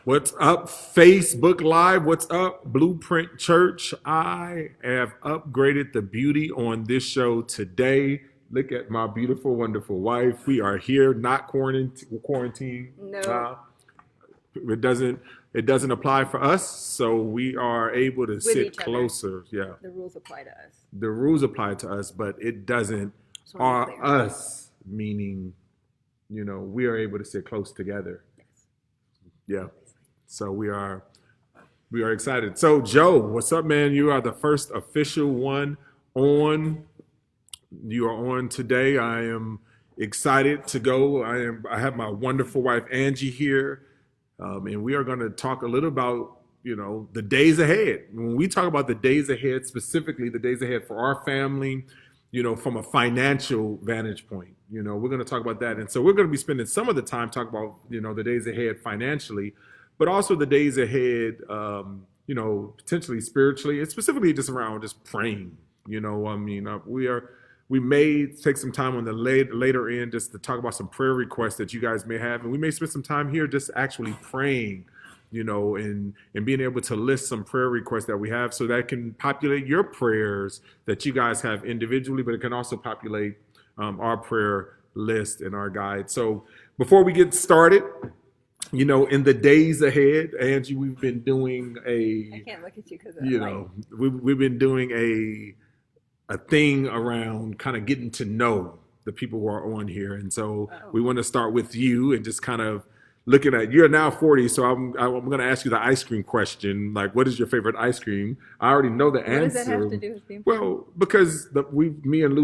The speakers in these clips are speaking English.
What's up, Facebook Live? What's up, Blueprint Church? I have upgraded the beauty on this show today. Look at my beautiful, wonderful wife. We are here, not quarantined. No. It doesn't apply for us, so we are able to sit closer. Yeah, the rules apply to us. The rules apply to us, but it doesn't. Are us meaning, we are able to sit close together. Yes. Yeah. So we are excited. So Joe, what's up, man? You are the first official one on. You are on today. I am excited to go. I have my wonderful wife Angie here, and we are going to talk a little about the days ahead. When we talk about the days ahead, specifically the days ahead for our family, from a financial vantage point, we're going to talk about that, and so we're going to be spending some of the time talking about the days ahead financially, but also the days ahead, potentially spiritually, and specifically just around just praying. We may take some time on the later end just to talk about some prayer requests that you guys may have, and we may spend some time here just actually praying, and being able to list some prayer requests that we have, so that can populate your prayers that you guys have individually, but it can also populate our prayer list and our guide. So before we get started, in the days ahead, Angie, we've been doing I can't look at you because we've been doing a thing around kind of getting to know the people who are on here, and so we want to start with you and just kind of looking at, you're now 40, so I'm going to ask you the ice cream question. Like, what is your favorite ice cream? I already know the answer. What does that have to do with being 40? Well, because me and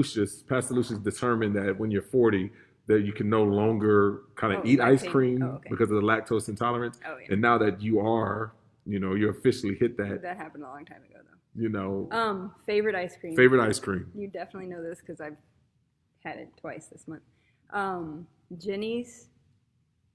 Pastor Lucius determined that when you're 40, that you can no longer kind of eat ice cream because of the lactose intolerance. Oh, yeah. And now that you are, you officially hit that. That happened a long time ago, though. Favorite ice cream. Favorite ice cream. You definitely know this because I've had it twice this month. Jenny's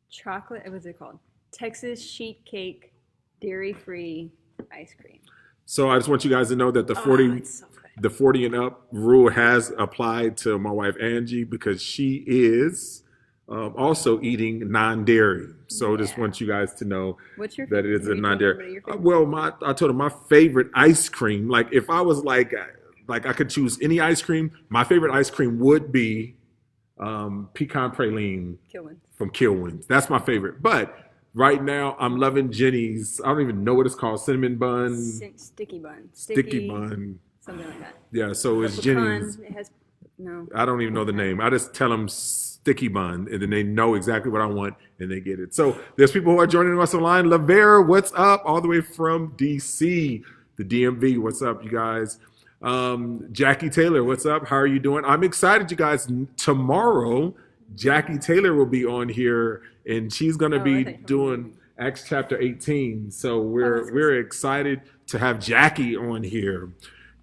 chocolate, what's it called? Texas sheet cake, dairy-free ice cream. So I just want you guys to know that the 40 and up rule has applied to my wife Angie, because she is also eating non-dairy. So just want you guys to know that it is a non-dairy. I told her my favorite ice cream, like if I was like I could choose any ice cream, my favorite ice cream would be pecan praline from Kilwins. That's my favorite. But right now, I'm loving Jenny's. I don't even know what it's called. Cinnamon bun. Sticky bun. Sticky bun. Something like that. Yeah, so it's Jenny's. I don't even know the name. I just tell them sticky bun, and then they know exactly what I want, and they get it. So there's people who are joining us online. Lavera, what's up? All the way from D.C., the DMV. What's up, you guys? Jackie Taylor, what's up? How are you doing? I'm excited, you guys. Tomorrow, Jackie Taylor will be on here, and she's going to be doing Acts chapter 18. So we're excited to have Jackie on here.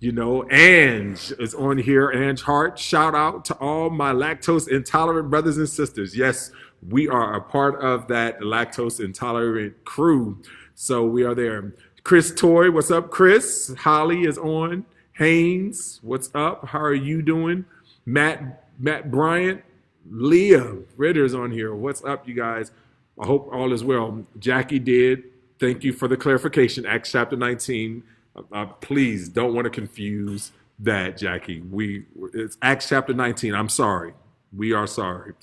Ange is on here. Ange Hart. Shout out to all my lactose intolerant brothers and sisters. Yes, we are a part of that lactose intolerant crew. So we are there. Chris Toy, what's up, Chris? Holly is on. Haynes, what's up? How are you doing? Matt Bryant. Leah Ritter's on here. What's up, you guys? I hope all is well. Jackie did. Thank you for the clarification. Acts chapter 19. Please don't want to confuse that, Jackie. It's Acts chapter 19. I'm sorry. We are sorry.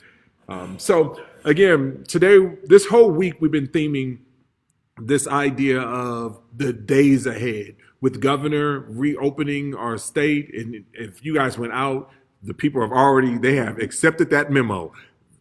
So again, today, this whole week, we've been theming this idea of the days ahead, with governor reopening our state. And if you guys went out, the people they have accepted that memo.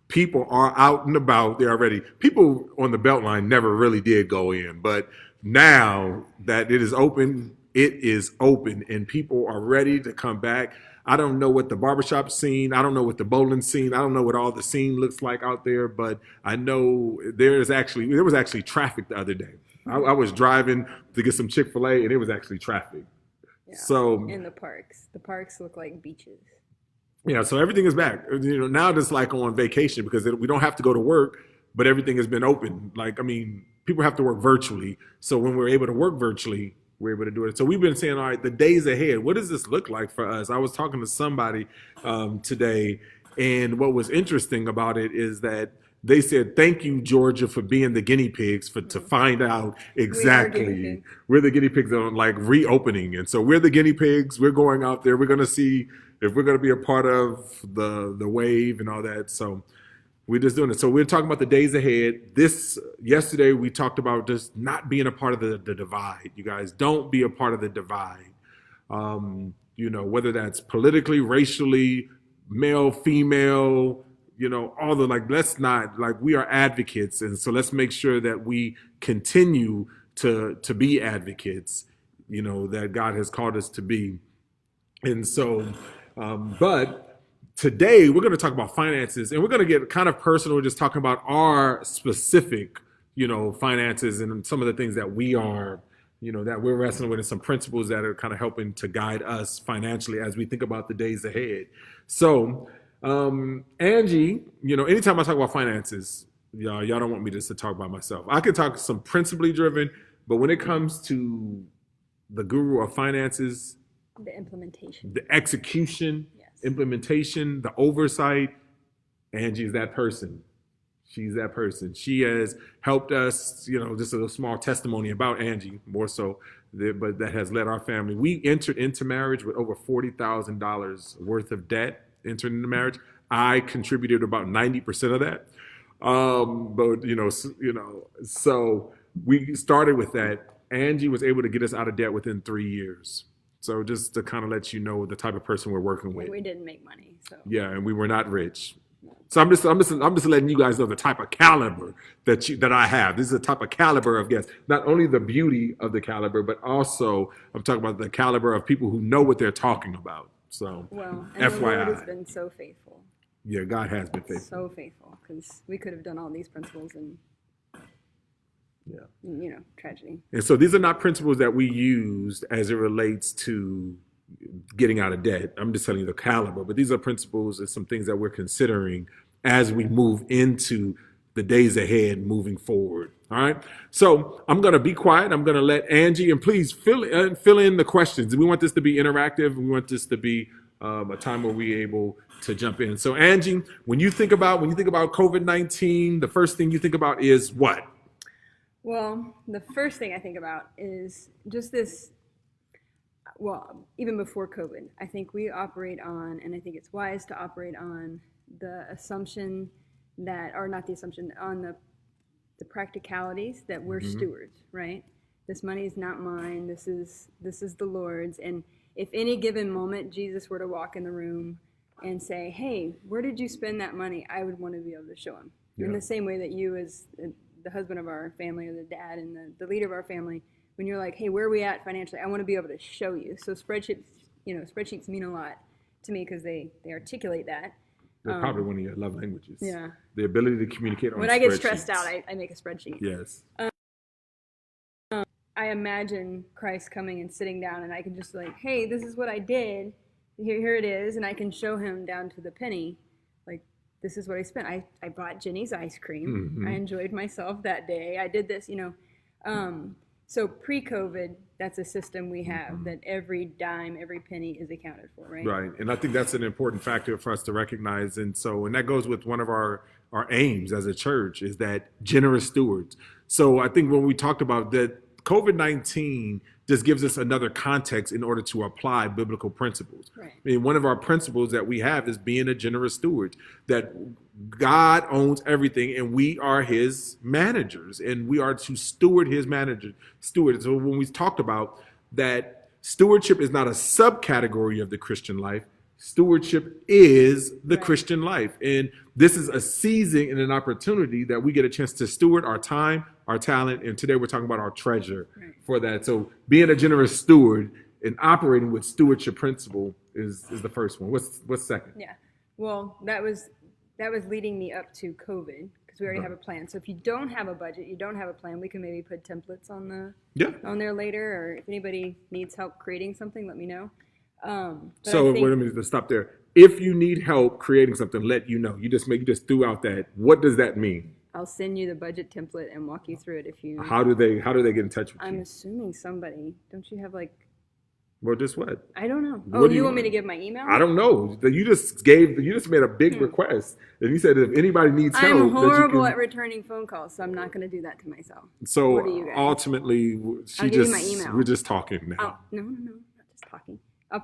People are out and about. They're already, people on the Beltline never really did go in, but now that it is open, and people are ready to come back. I don't know what the barbershop scene, I don't know what the bowling scene, I don't know what all the scene looks like out there, but I know there was actually traffic the other day. I was driving to get some Chick-fil-A, and it was actually traffic. Yeah. So in the parks look like beaches. Yeah, so everything is back. Now it's like on vacation, because we don't have to go to work, but everything has been open. People have to work virtually. So when we're able to work virtually, we're able to do it. So we've been saying, all right, the days ahead, what does this look like for us? I was talking to somebody today, and what was interesting about it is that they said, thank you, Georgia, for being the guinea pigs to find out exactly. We're the guinea pigs on like reopening. And so we're the guinea pigs. We're going out there. We're going to see if we're going to be a part of the wave and all that. So we're just doing it. So we're talking about the days ahead. Yesterday we talked about just not being a part of the divide. You guys, don't be a part of the divide. Whether that's politically, racially, male, female, all the let's not, we are advocates. And so let's make sure that we continue to be advocates, that God has called us to be. And so, but today we're going to talk about finances, and we're going to get kind of personal, just talking about our specific, finances and some of the things that we are, that we're wrestling with, and some principles that are kind of helping to guide us financially as we think about the days ahead. So, Angie, anytime I talk about finances, y'all don't want me just to talk about myself. I can talk some principally driven, but when it comes to the guru of finances, the implementation, the execution, implementation, the oversight, Angie is that person. She's that person. She has helped us, just a small testimony about Angie, more so, but that has led our family. We entered into marriage with over $40,000 worth of debt, entered into marriage. I contributed about 90% of that. So we started with that. Angie was able to get us out of debt within 3 years. So just to kind of let you know the type of person we're working with. We didn't make money, so. Yeah, and we were not rich. So I'm just letting you guys know the type of caliber that I have. This is the type of caliber of guests. Not only the beauty of the caliber, but also I'm talking about the caliber of people who know what they're talking about. So, and FYI. the Lord has been so faithful. Yeah, God has been faithful. So faithful, because we could have done all these principles and tragedy. And so these are not principles that we used as it relates to getting out of debt. I'm just telling you the caliber, but these are principles and some things that we're considering as we move into the days ahead moving forward. All right. So I'm going to be quiet. I'm going to let Angie, and please fill in the questions. We want this to be interactive. We want this to be a time where we're able to jump in. So Angie, when you think about COVID-19, the first thing you think about is what? Well, the first thing I think about is just this, even before COVID, I think we operate on, and I think it's wise to operate on the assumption that, or not the assumption, on the practicalities that we're stewards, right? This money is not mine. This is the Lord's. And if any given moment Jesus were to walk in the room and say, hey, where did you spend that money? I would want to be able to show him. Yeah. In the same way that you, as the husband of our family, or the dad and the leader of our family, when you're like, hey, where are we at financially? I want to be able to show you. So spreadsheets mean a lot to me because they articulate that. They're probably one of your love languages. Yeah. The ability to communicate on spreadsheets. When I get stressed out, I make a spreadsheet. Yes. I imagine Christ coming and sitting down, and I can just like, hey, this is what I did. Here it is. And I can show him down to the penny, like, this is what I spent. I bought Jenny's ice cream. Mm-hmm. I enjoyed myself that day. I did this, So pre-COVID, that's a system we have, that every dime, every penny is accounted for, right? Right. And I think that's an important factor for us to recognize. And that goes with one of our aims as a church, is that generous stewards. So I think when we talked about that, COVID-19 just gives us another context in order to apply biblical principles. Right. I mean, one of our principles that we have is being a generous steward, that God owns everything and we are his managers, and we are to steward his steward. So when we talked about that, stewardship is not a subcategory of the Christian life. Stewardship is the Christian life. And this is a season and an opportunity that we get a chance to steward our time, our talent, and today we're talking about our treasure for that. So being a generous steward and operating with stewardship principle is the first one. What's second? Yeah. Well, that was leading me up to COVID, because we already have a plan. So if you don't have a budget, you don't have a plan, we can maybe put templates on there later, or if anybody needs help creating something, let me know. So wait a minute, let's stop there. If you need help creating something, let you know. You just threw out that. What does that mean? I'll send you the budget template and walk you through it if you. How do they get in touch with you? I'm assuming somebody. Don't you have like Well, just what? I don't know. What Oh, do you you want me want? to give my email? I don't know. You just made a big request, and you said if anybody needs help, I'm horrible that you at returning phone calls, so I'm not going to do that to myself. can. So What do you guys? ultimately, I'll give you my email. we're just talking now. Oh, no, not just talking. I'll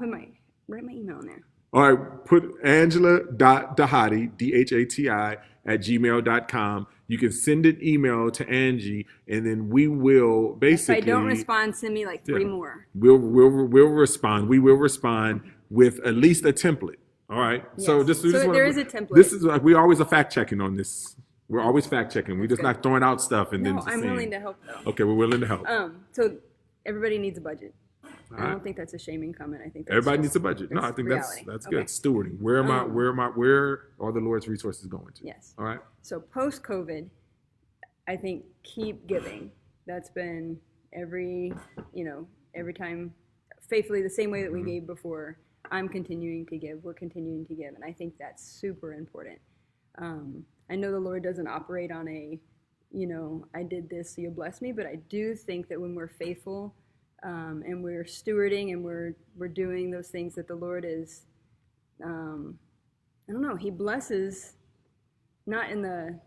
write my email in there. All right, put Angela.Dhati, Dhati, @gmail.com. You can send an email to Angie, and then we will basically. If I don't respond, send me like 3 more. We'll respond. We will respond with at least a template. All right. Yes. So there is a template. This is like we always are fact checking on this. We're always fact checking. We're just good. not throwing out stuff and then. No, I'm willing to help though. Okay, we're willing to help. So everybody needs a budget. All I don't right. think that's a shaming comment. I think that's Everybody just- needs a budget. No, I think reality. that's Okay. good. Stewarding. Where are the Lord's resources going to? Yes. All right. So post-COVID, I think keep giving. That's been every time faithfully the same way that we gave before. I'm continuing to give. We're continuing to give, and I think that's super important. I know the Lord doesn't operate on I did this, so you'll bless me, but I do think that when we're faithful and we're stewarding and we're doing those things that the Lord is, I don't know, He blesses, not in the,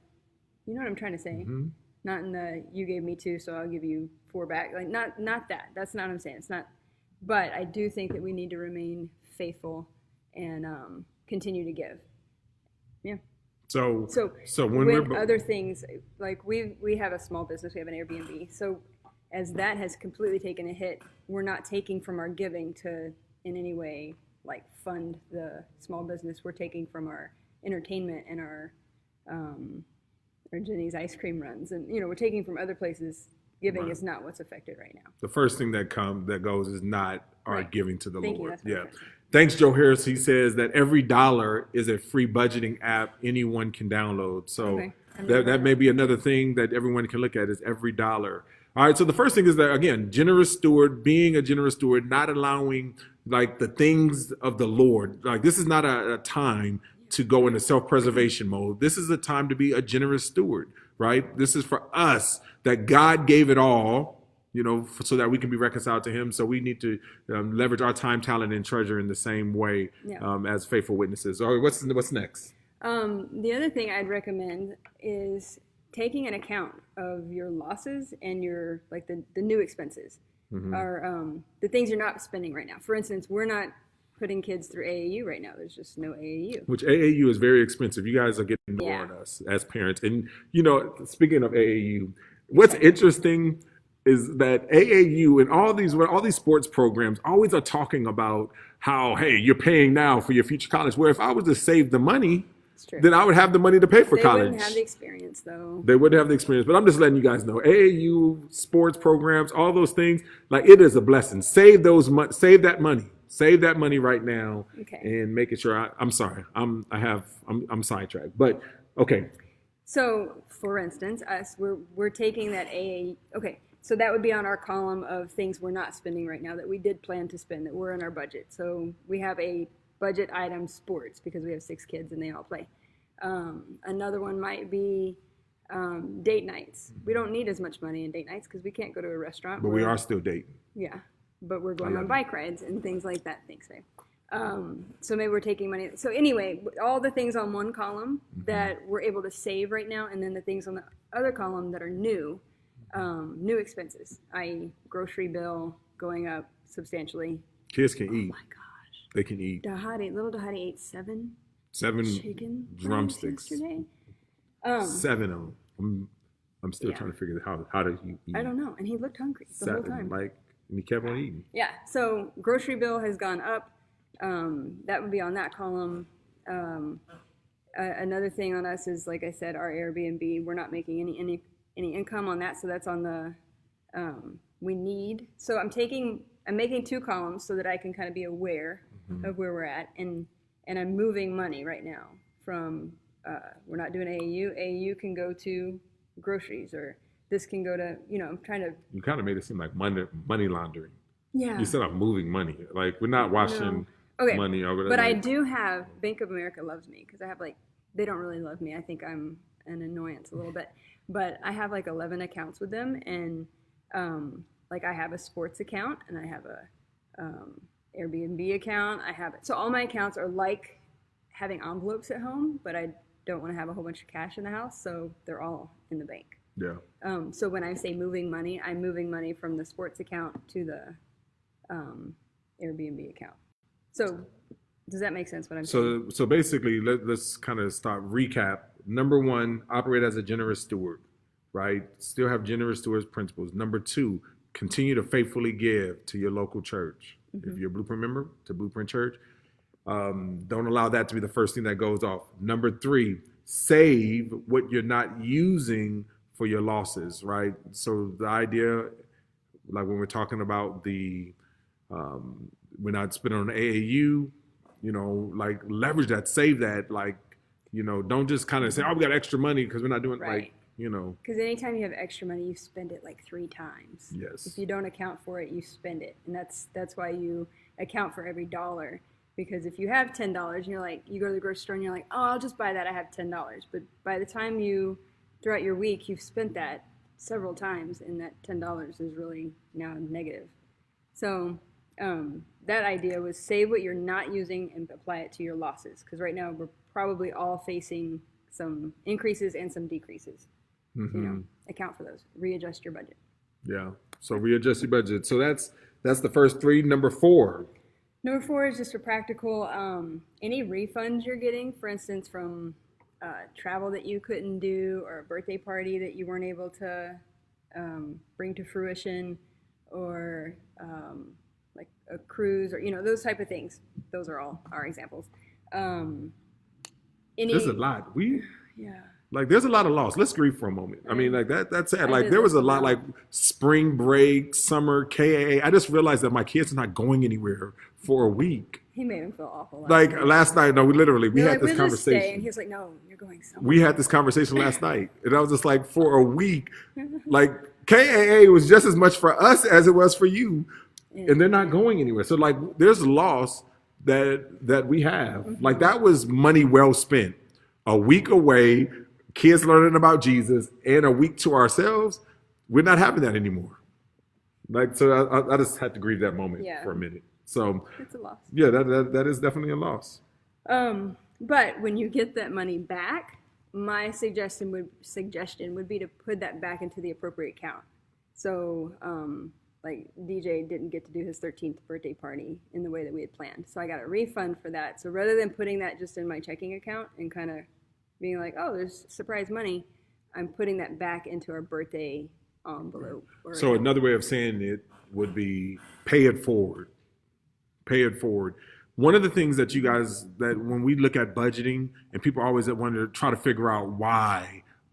you know what I'm trying to say? Mm-hmm. Not in the, you gave me 2, so I'll give you 4 back. Like, not that. That's not what I'm saying. It's not, but I do think that we need to remain faithful and continue to give. Yeah. So when with we're other things, like we have a small business, we have an Airbnb. So as that has completely taken a hit, we're not taking from our giving to in any way like fund the small business. We're taking from our entertainment and our Jenny's ice cream runs, and we're taking from other places. Giving is not what's affected right now. the first thing that goes is not our Right. giving to the Thank you, Lord. that's my Yeah. question. Thanks, Joe Harris. He says that every dollar is a free budgeting app anyone can download. So Okay. that may be another thing that everyone can look at is every dollar. All right. So the first thing is that, again, being a generous steward, not allowing like the things of the Lord. Like this is not a time to go into self-preservation mode. This is a time to be a generous steward, right? This is for us that God gave it all, so that we can be reconciled to Him. So we need to leverage our time, talent, and treasure in the same way as faithful witnesses. All right, what's next? The other thing I'd recommend is taking an account of your losses and your the new expenses, or the things you're not spending right now. For instance, we're not putting kids through AAU right now. There's just no AAU. Which AAU is very expensive. You guys are getting more on us as parents. And speaking of AAU, what's interesting is that AAU and all these sports programs always are talking about how, hey, you're paying now for your future college. Where if I was to save the money, then I would have the money to pay for college. They wouldn't have the experience, though. They wouldn't have the experience. But I'm just letting you guys know, AAU, sports programs, all those things, like it is a blessing. Save that money. Save that money right now, and making sure. I'm sorry, I'm sidetracked, but okay. So, for instance, we're taking that AA. Okay, so that would be on our column of things we're not spending right now that we did plan to spend that were in our budget. So we have a budget item sports because we have 6 kids and they all play. Another one might be date nights. We don't need as much money in date nights because we can't go to a restaurant. But we are still dating. Yeah. But we're going on bike rides and things like that. Thanks, babe. So maybe we're taking money. So anyway, all the things on one column that we're able to save right now, and then the things on the other column that are new expenses, i.e. grocery bill going up substantially. Kids can eat. Oh my gosh. They can eat. Little Dhati ate 7 chicken drumsticks. yesterday. 7 of them. I'm still trying to figure out how to eat. I don't know. And he looked hungry the whole time. And he kept on eating. Yeah, so grocery bill has gone up. That would be on that column. Another thing on us is, like I said, our Airbnb. We're not making any income on that, so that's on the we need. So I'm making 2 columns so that I can kind of be aware of where we're at, and I'm moving money right now from. We're not doing AAU. AAU can go to groceries, or this can go to, I'm trying to. You kind of made it seem like money laundering. Yeah. You said I'm moving money. Like we're not washing money over there. But I do have, Bank of America loves me because I have they don't really love me. I think I'm an annoyance a little bit. But I have 11 accounts with them, and I have a sports account, and I have Airbnb account. I have it. So all my accounts are like having envelopes at home, but I don't want to have a whole bunch of cash in the house, so they're all in the bank. Yeah. So when I say moving money, I'm moving money from the sports account to the Airbnb account. So does that make sense what I'm saying? So basically, let's kind of start recap. Number one, operate as a generous steward, right? Still have generous steward principles. Number two, continue to faithfully give to your local church. Mm-hmm. If you're a Blueprint member, to Blueprint Church. Don't allow that to be the first thing that goes off. Number three, save what you're not using for your losses, right? So the idea, like when we're talking about we're not spending on AAU, like leverage that, save that, like, don't just kind of say, oh, we got extra money because we're not doing right. Because anytime you have extra money, you spend it like 3 times. Yes. If you don't account for it, you spend it. And that's why you account for every dollar. Because if you have $10 and you're like, you go to the grocery store and you're like, oh, I'll just buy that, I have $10. But by the time throughout your week, you've spent that several times, and that $10 is really now negative. So that idea was save what you're not using and apply it to your losses. Because right now we're probably all facing some increases and some decreases. Mm-hmm. Account for those. Readjust your budget. Yeah. So readjust your budget. So that's the first 3. Number 4. Number 4 is just a practical, any refunds you're getting, for instance, from travel that you couldn't do, or a birthday party that you weren't able to bring to fruition, or like a cruise, or, those type of things. Those are all our examples. There's a lot. Yeah. Like, there's a lot of loss. Let's grieve for a moment. I mean, like, that's sad. Like, there was a lot, like, spring break, summer, KAA. I just realized that my kids are not going anywhere for a week. He made him feel awful. Last night, no, we had this conversation. Stay, and he was like, no, you're going somewhere. We had this conversation last night. And I was just like, for a week, like, KAA was just as much for us as it was for you. Yeah. And they're not going anywhere. So, like, there's a loss that we have. Mm-hmm. Like, that was money well spent. A week away, kids learning about Jesus, and a week to ourselves. We're not having that anymore. Like, so I just had to grieve that moment for a minute. So it's a loss. Yeah, that is definitely a loss. But when you get that money back, my suggestion would be to put that back into the appropriate account. So like DJ didn't get to do his 13th birthday party in the way that we had planned. So I got a refund for that. So rather than putting that just in my checking account and kind of being like, oh, there's surprise money, I'm putting that back into our birthday envelope. So another way of saying it would be pay it forward. Pay it forward. One of the things that that when we look at budgeting, and people always want to try to figure out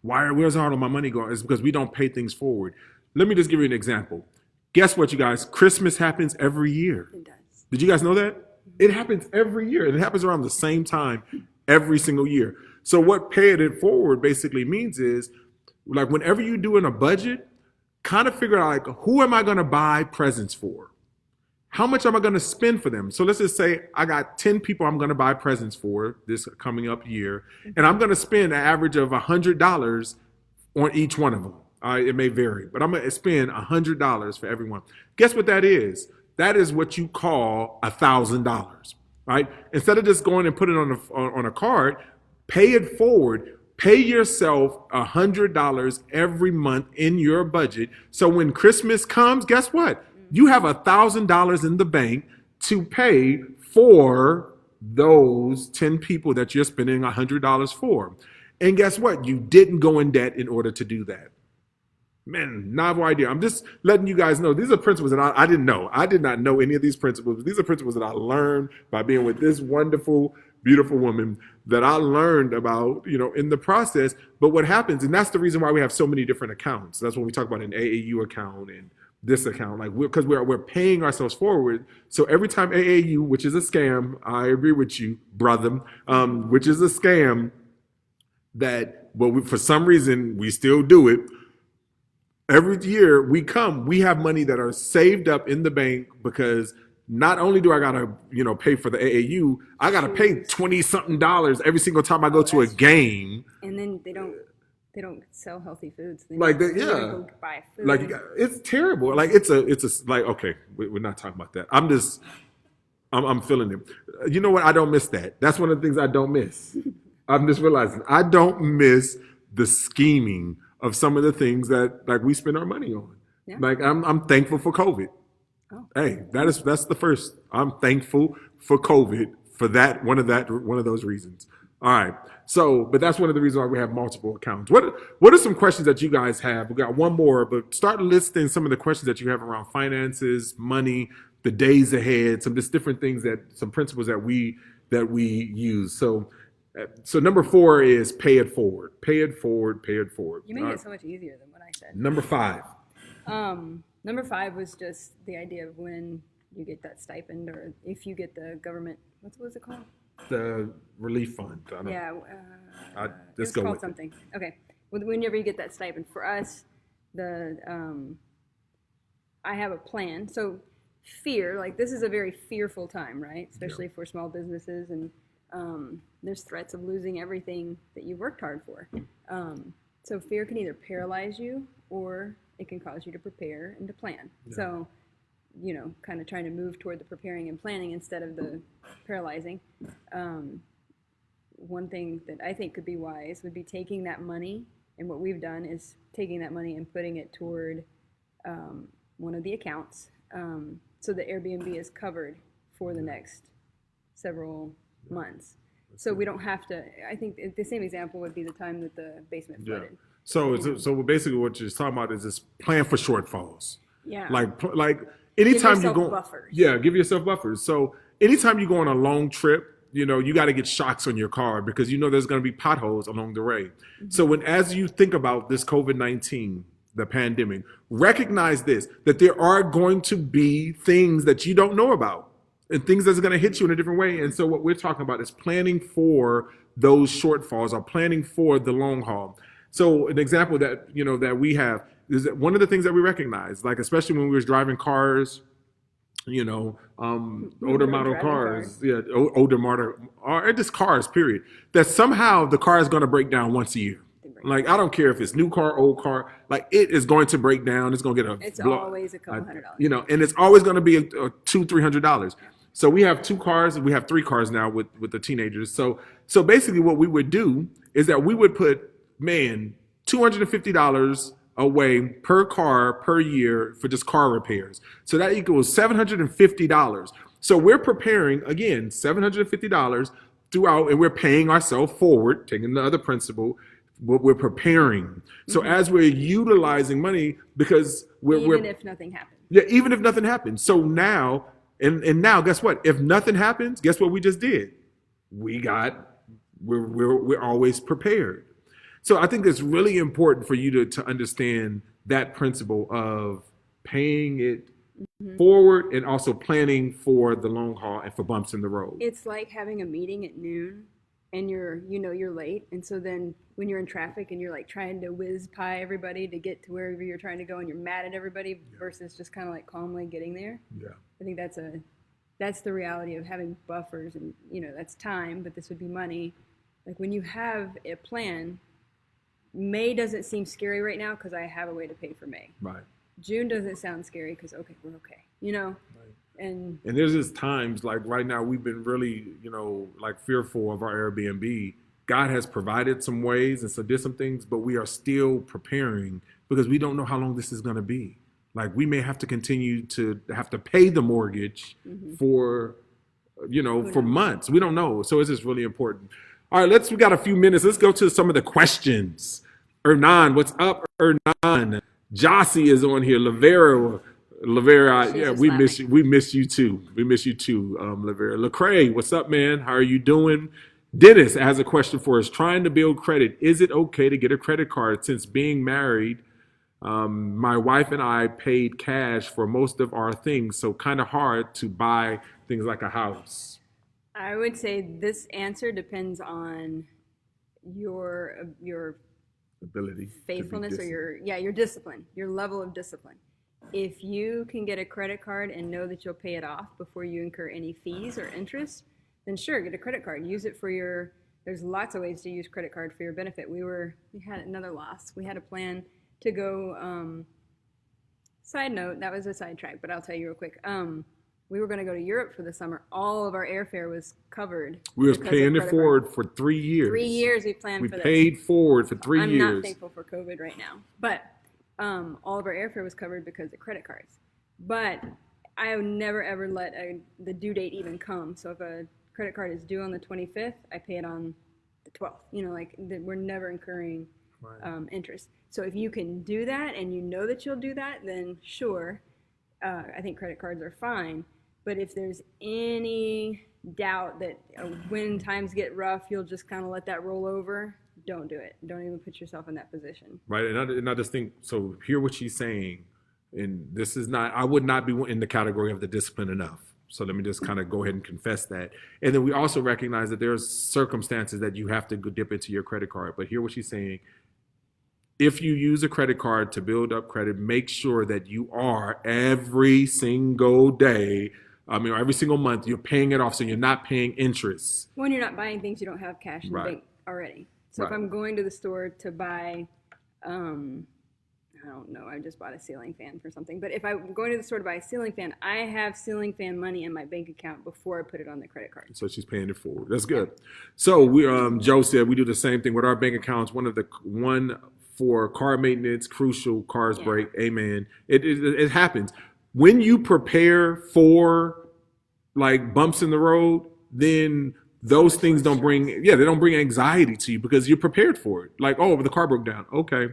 where's all of my money going, is because we don't pay things forward. Let me just give you an example. Guess what, you guys? Christmas happens every year. It does. Did you guys know that? It happens every year, and it happens around the same time every single year. So what paying it forward basically means is, like, whenever you're doing a budget, kind of figure out, like, who am I going to buy presents for? How much am I going to spend for them? So let's just say I got 10 people I'm going to buy presents for this coming up year, and I'm going to spend an average of $100 on each one of them. It may vary, but I'm going to spend $100 for everyone. Guess what that is? That is what you call $1,000, right? Instead of just going and put it on a card, pay it forward. Pay yourself $100 every month in your budget. So when Christmas comes, guess what? You have $1,000 in the bank to pay for those 10 people that you're spending $100 for. And guess what? You didn't go in debt in order to do that. Man, novel idea. I'm just letting you guys know. These are principles that I didn't know. I did not know any of these principles. These are principles that I learned by being with this wonderful, beautiful woman that I learned about, in the process. But what happens, and that's the reason why we have so many different accounts. That's when we talk about an AAU account and this account, like, because we're paying ourselves forward. So every time AAU, which is a scam, I agree with you, brother, which is a scam, for some reason we still do it. Every year we have money that are saved up in the bank, because not only do I gotta, pay for the AAU, I gotta pay $20-something every single time I go to a game. And then they don't they don't sell healthy foods. They Like don't that, yeah. go buy food. Like it's terrible. Like it's a like okay, we're not talking about that. I'm feeling it. You know what? I don't miss that. That's one of the things I don't miss. I'm just realizing I don't miss the scheming of some of the things that like we spend our money on. Yeah. Like I'm thankful for COVID. Oh. Hey, that's the first. I'm thankful for COVID for one of those reasons. All right. So, but that's one of the reasons why we have multiple accounts. What are some questions that you guys have? We got one more, but start listing some of the questions that you have around finances, money, the days ahead, some just different things some principles that we use. So number 4 is pay it forward. Pay it forward. Pay it forward. You made it so much easier than what I said. Number 5. Number 5 was just the idea of when you get that stipend, or if you get the government. What was it called? The relief fund. Yeah. Let's it's go called with something. It. Okay. Whenever you get that stipend, for us, I have a plan. So fear, like this is a very fearful time, right? Especially for small businesses, and there's threats of losing everything that you've worked hard for. So fear can either paralyze you, or it can cause you to prepare and to plan. Yeah. So, kind of trying to move toward the preparing and planning instead of the paralyzing. One thing that I think could be wise would be taking that money, and what we've done is taking that money and putting it toward one of the accounts, so the Airbnb is covered for the next several months. So we don't have to. I think the same example would be the time that the basement flooded. Yeah. So basically, what you're talking about is this plan for shortfalls. Yeah. Like anytime you go, buffers. Yeah, give yourself buffers. So anytime you go on a long trip, you got to get shocks on your car because there's going to be potholes along the way. Mm-hmm. So as you think about this COVID-19, the pandemic, recognize this, that there are going to be things that you don't know about and things that's going to hit you in a different way. And so what we're talking about is planning for those shortfalls or planning for the long haul. So an example that, that we have is that one of the things that we recognize, like especially when we was driving cars, older model cars, older model, or just cars, period, that somehow the car is going to break down once a year. Like, I don't care if it's new car, old car, like it is going to break down. It's going to get always a couple $100. And it's always going to be $200-$300. So we have 2 cars, and we have 3 cars now with the teenagers. So basically what we would do is that we would put, $250 away per car per year for just car repairs. So that equals $750. So we're preparing, again, $750 throughout, and we're paying ourselves forward, taking the other principle, what we're preparing. So as we're utilizing money, because even if nothing happens. Yeah, even if nothing happens. So now, and now, guess what? If nothing happens, guess what we just did? We're always prepared. So I think it's really important for you to understand that principle of paying it forward and also planning for the long haul and for bumps in the road. It's like having a meeting at noon and you're late. And so then when you're in traffic and you're like trying to whiz pie everybody to get to wherever you're trying to go and you're mad at everybody versus just kind of like calmly getting there. Yeah. I think that's the reality of having buffers, and that's time, but this would be money. Like when you have a plan, May doesn't seem scary right now because I have a way to pay for May. Right. June doesn't sound scary because we're okay. Right. And there's just times like right now we've been really like fearful of our Airbnb. God has provided some ways and so did some things, but we are still preparing because we don't know how long this is going to be. Like we may have to continue to have to pay the mortgage for for months. We don't know. So it's just really important. All right, we got a few minutes. Let's go to some of the questions. Hernan, what's up, Hernan? Jossie is on here. Lavera, we miss you. We miss you too. Lavera. Lecrae, what's up, man? How are you doing? Dennis has a question for us. Trying to build credit. Is it okay to get a credit card since being married? My wife and I paid cash for most of our things, so kind of hard to buy things like a house. I would say this answer depends on your ability, faithfulness, or your discipline, your level of discipline. If you can get a credit card and know that you'll pay it off before you incur any fees or interest, then sure, get a credit card. Use it for your there's lots of ways to use credit card for your benefit. We had another loss. We had a plan to go, side note, that was a sidetrack, but I'll tell you real quick. We were going to go to Europe for the summer. All of our airfare was covered. We was paying it forward for 3 years. 3 years we planned for this. We paid forward for 3 years. I'm not thankful for COVID right now. But all of our airfare was covered because of credit cards. But I would never, ever let the due date even come. So if a credit card is due on the 25th, I pay it on the 12th. You know, like we're never incurring interest. So if you can do that and you know that you'll do that, then sure, I think credit cards are fine. But if there's any doubt that when times get rough, you'll just kind of let that roll over, don't do it. Don't even put yourself in that position. Right. And I just think, so hear what she's saying. And this is not, I would not be in the category of the discipline enough. So let me just kind of go ahead and confess that. And then we also recognize that there's circumstances that you have to go dip into your credit card. But hear what she's saying. If you use a credit card to build up credit, make sure that you are every single day, or every single month, you're paying it off, so you're not paying interest. When you're not buying things you don't have cash in the bank already. So if I'm going to the store to buy, I don't know, I just bought a ceiling fan for something. But if I'm going to the store to buy a ceiling fan, I have ceiling fan money in my bank account before I put it on the credit card. So she's paying it forward. That's good. So we, Joe said we do the same thing with our bank accounts. One for car maintenance, crucial, cars break. Amen. It happens. When you prepare for like bumps in the road, then those things don't bring anxiety to you because you're prepared for it. Like, oh, the car broke down. Okay.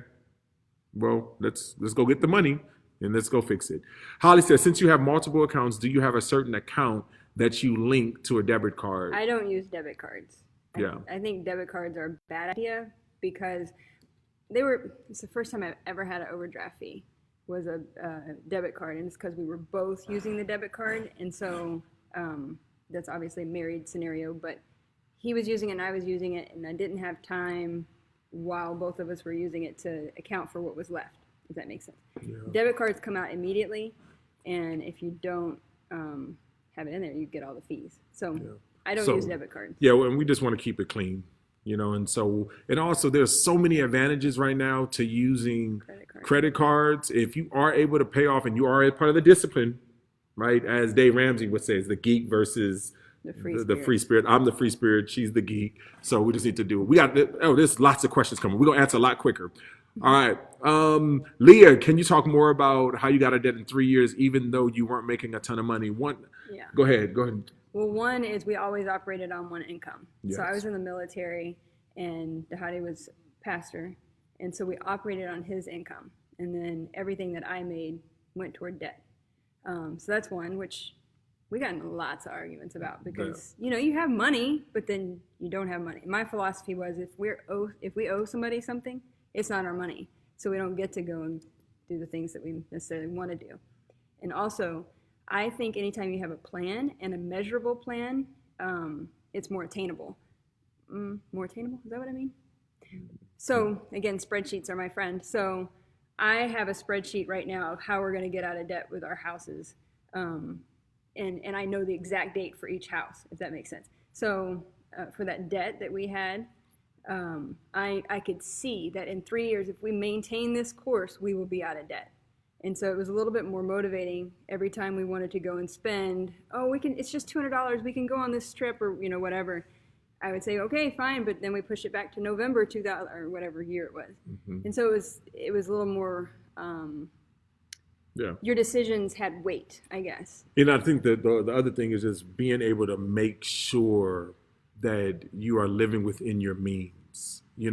Well, let's go get the money and let's go fix it. Holly says, since you have multiple accounts, do you have a certain account that you link to a debit card? I don't use debit cards. Yeah. I think debit cards are a bad idea because it's the first time I've ever had an overdraft fee was a debit card. And it's because we were both using the debit card. And so that's obviously a married scenario, but he was using it and I was using it and I didn't have time while both of us were using it to account for what was left, if that makes sense. Yeah. Debit cards come out immediately, and if you don't have it in there, you get all the fees. So I don't use debit cards. Yeah, and we just want to keep it clean, and also there's so many advantages right now to using credit cards. If you are able to pay off and you are a part of the discipline, right, as Dave Ramsey would say, is the geek versus the free spirit. I'm the free spirit. She's the geek. So we just need to do it. There's lots of questions coming. We're going to answer a lot quicker. All right. Leah, can you talk more about how you got a debt in 3 years, even though you weren't making a ton of money? Go ahead. Well, one is we always operated on one income. Yes. So I was in the military and Dhati was pastor. And so we operated on his income. And then everything that I made went toward debt. So that's one, which we got in lots of arguments about because, you have money, but then you don't have money. My philosophy was if we owe somebody something, it's not our money. So we don't get to go and do the things that we necessarily want to do. And also, I think anytime you have a plan and a measurable plan, it's more attainable. More attainable? Is that what I mean? So again, spreadsheets are my friend. So I have a spreadsheet right now of how we're going to get out of debt with our houses. And I know the exact date for each house, if that makes sense. So for that debt that we had, I could see that in 3 years, if we maintain this course, we will be out of debt. And so it was a little bit more motivating every time we wanted to go and spend, it's just $200, we can go on this trip or, whatever. I would say, okay, fine, but then we push it back to November 2000 or whatever year it was. Mm-hmm. And so it was a little more, your decisions had weight, I guess. And I think that the other thing is just being able to make sure that you are living within your means. We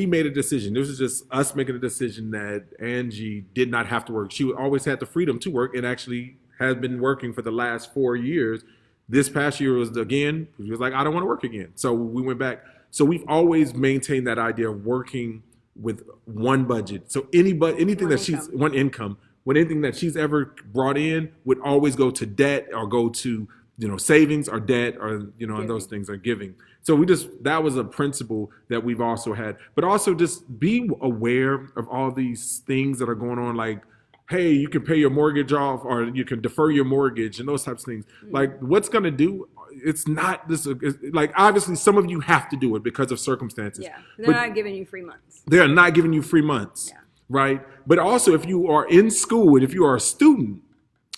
made a decision. This was just us making a decision that Angie did not have to work. She always had the freedom to work and actually has been working for the last 4 years. This past year was she was like, I don't want to work again. So we went back. So we've always maintained that idea of working with one budget. So anything that she's ever brought in would always go to debt or go to, savings or debt or, and those things are giving. So that was a principle that we've also had, but also just being aware of all these things that are going on. Like, hey, you can pay your mortgage off or you can defer your mortgage and those types of things. Mm-hmm. Like what's going to do it's not this. Like obviously, some of you have to do it because of circumstances. Yeah, they're not giving you free months. They are not giving you free months, right? But also, if you are in school and if you are a student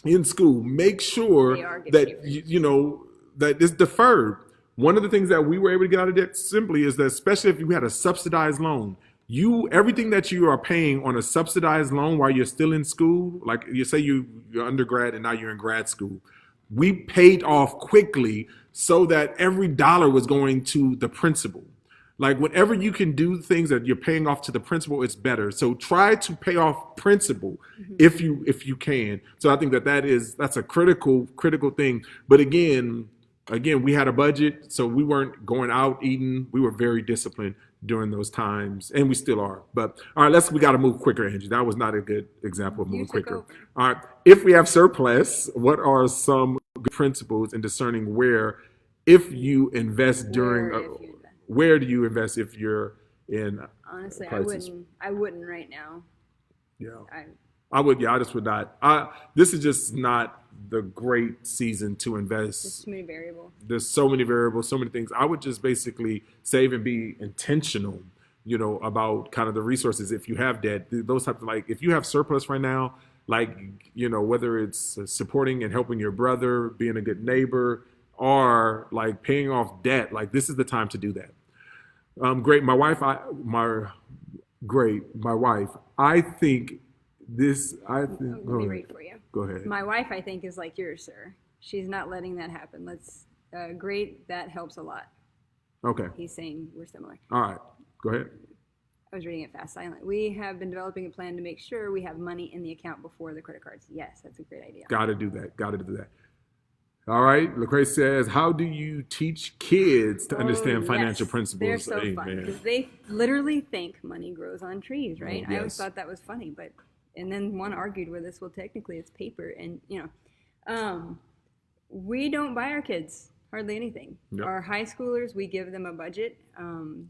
in school, make sure that you know that it's deferred. One of the things that we were able to get out of debt simply is that, especially if you had a subsidized loan, everything that you are paying on a subsidized loan while you're still in school, like you say you're undergrad and now you're in grad school, we paid off quickly so that every dollar was going to the principal. Like whenever you can do things that you're paying off to the principal, it's better. So try to pay off principal if you can. So I think that's a critical thing. But again, we had a budget, so we weren't going out eating. We were very disciplined during those times, and we still are. But all right, we got to move quicker, Angie. That was not a good example of moving quicker. All right, if we have surplus, what are some good principles in discerning where, if you invest where do you invest if you're in? Honestly, I wouldn't right now. Yeah, I would. Yeah, I just would not. This is just not the great season to invest. There's too many variables. There's so many variables, so many things. I would just basically save and be intentional, about kind of the resources. If you have debt, those types of, like, if you have surplus right now, like, whether it's supporting and helping your brother, being a good neighbor, or like paying off debt, like this is the time to do that. Great. My wife, I think this, Let me read for you. Go ahead. My wife, I think, is like yours, sir. She's not letting that happen. Great. That helps a lot. Okay. He's saying we're similar. All right. Go ahead. I was reading it fast, silent. We have been developing a plan to make sure we have money in the account before the credit cards. Yes, that's a great idea. Got to do that. All right. Lecrae says, how do you teach kids to understand financial principles? They're so fun because they literally think money grows on trees, right? I always thought that was funny, and then one argued with us, well, technically it's paper. And, we don't buy our kids hardly anything. Yep. Our high schoolers, we give them a budget.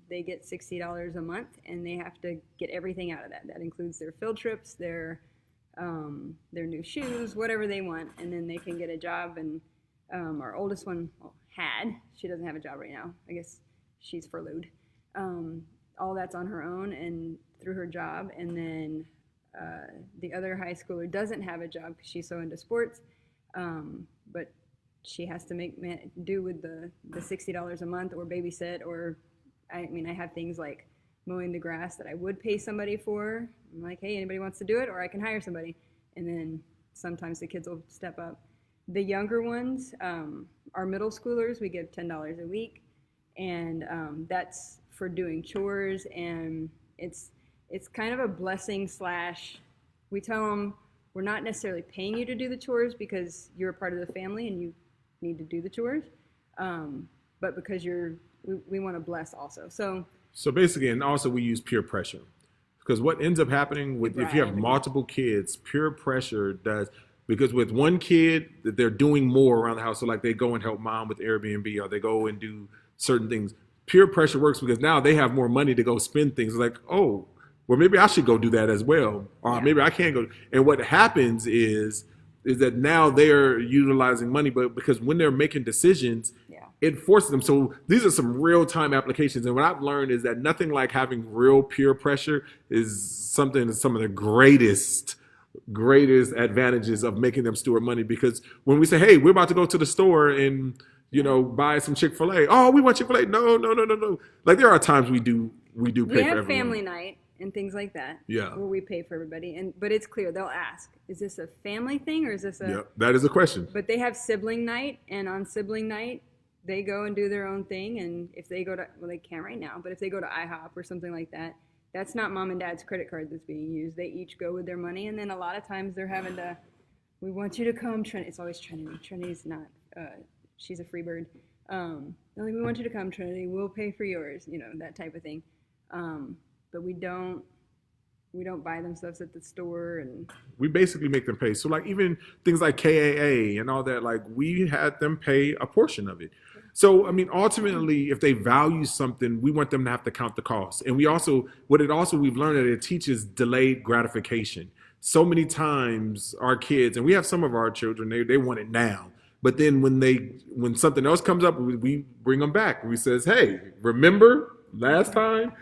They get $60 a month, and they have to get everything out of that. That includes their field trips, their new shoes, whatever they want, and then they can get a job. And our oldest one she doesn't have a job right now. I guess she's furloughed. All that's on her own and through her job. And then the other high schooler doesn't have a job because she's so into sports, but she has to do with the $60 a month or babysit, or I have things like mowing the grass that I would pay somebody for. I'm like, hey, anybody wants to do it, or I can hire somebody. And then sometimes the kids will step up. The younger ones, our middle schoolers, we give $10 a week, and that's for doing chores, and it's kind of a blessing / we tell them we're not necessarily paying you to do the chores because you're a part of the family and you need to do the chores, but because we want to bless also. So basically, and also we use peer pressure, because what ends up happening if you have multiple kids, peer pressure does. Because with one kid, they're doing more around the house. So like they go and help mom with Airbnb, or they go and do certain things. Peer pressure works because now they have more money to go spend things. It's like, oh, well, maybe I should go do that as well. Or maybe I can't go. And what happens is that now they're utilizing money, but because when they're making decisions, it forces them. So these are some real-time applications. And what I've learned is that nothing like having real peer pressure is some of the greatest advantages of making them steward money. Because when we say, hey, we're about to go to the store and buy some Chick-fil-A. Oh, we want Chick-fil-A. No. Like there are times we do pay for everyone. We have family night and things like that. Yeah. Where we pay for everybody. But it's clear, they'll ask, is this a family thing or is this a... Yeah, that is a question. But they have sibling night, and on sibling night, they go and do their own thing. And if they go to, well, they can't right now, but if they go to IHOP or something like that, that's not mom and dad's credit card that's being used. They each go with their money. And then a lot of times they're having to, we want you to come, Trinity. It's always Trinity. Trinity's not, she's a free bird. They're like, we want you to come, Trinity. We'll pay for yours, that type of thing. But we don't buy them stuff at the store, and we basically make them pay. So like even things like KAA and all that, like we had them pay a portion of it. So, ultimately, if they value something, we want them to have to count the cost. And we've learned that it teaches delayed gratification. So many times our kids, and we have some of our children, they want it now. But then when something else comes up, we bring them back. We says, hey, remember last time,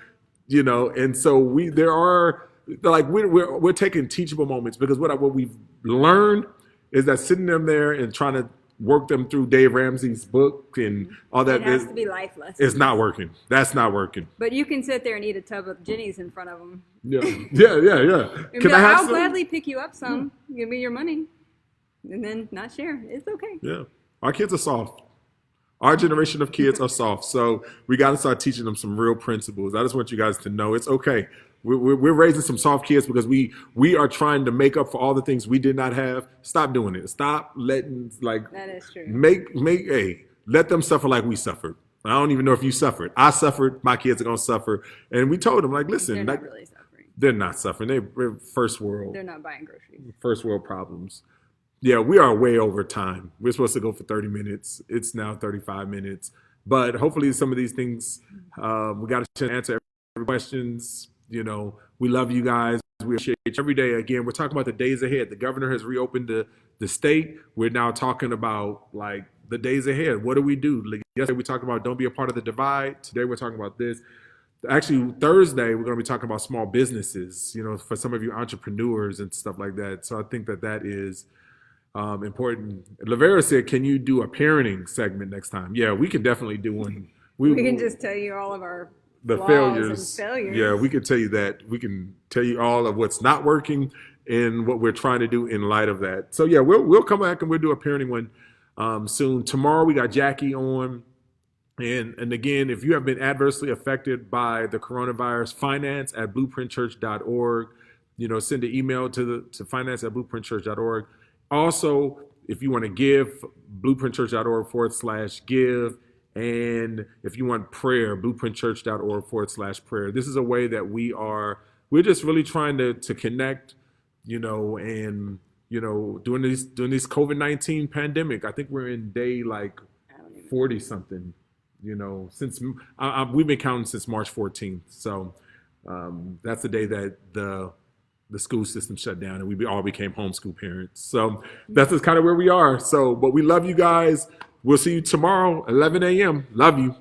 and so we're taking teachable moments, because what we've learned is that sitting them there and trying to work them through Dave Ramsey's book and all that. It has to be life lessons. It's not working. That's not working. But you can sit there and eat a tub of Jenny's in front of them. Yeah. Can I'll gladly pick you up some. Give me your money. And then not share. It's okay. Yeah. Our kids are soft. Our generation of kids are soft. So we got to start teaching them some real principles. I just want you guys to know it's okay. We're raising some soft kids because we are trying to make up for all the things we did not have. Stop doing it. Stop letting that is true. Let them suffer like we suffered. I don't even know if you suffered. I suffered. My kids are gonna suffer. And we told them, listen, they're not really suffering. They're not suffering. They're first world. They're not buying groceries. First world problems. Yeah, we are way over time. We're supposed to go for 30 minutes. It's now 35 minutes. But hopefully some of these things, we got a chance to answer every questions. We love you guys. We appreciate you every day. Again, we're talking about the days ahead. The governor has reopened the state. We're now talking about the days ahead. What do we do? Yesterday we talked about don't be a part of the divide. Today we're talking about this. Actually, Thursday we're going to be talking about small businesses, for some of you entrepreneurs and stuff like that. So I think that is important. Lavera said, can you do a parenting segment next time? Yeah, we can definitely do one. We can just tell you all of our failures. And Yeah, we can tell you that. We can tell you all of what's not working and what we're trying to do in light of that. So yeah, we'll come back and we'll do a parenting one soon. Tomorrow we got Jackie on. And again, if you have been adversely affected by the coronavirus, finance@blueprintchurch.org. Send an email to finance@blueprintchurch.org. Also, if you want to give, blueprintchurch.org/give. And if you want prayer, blueprintchurch.org/prayer. This is a way that we're just really trying to connect, and, during this COVID-19 pandemic. I think we're in day 40 something, since we've been counting since March 14th. So that's the day that the school system shut down and we all became homeschool parents. So that's just kind of where we are. So, but we love you guys. We'll see you tomorrow, 11 a.m. Love you.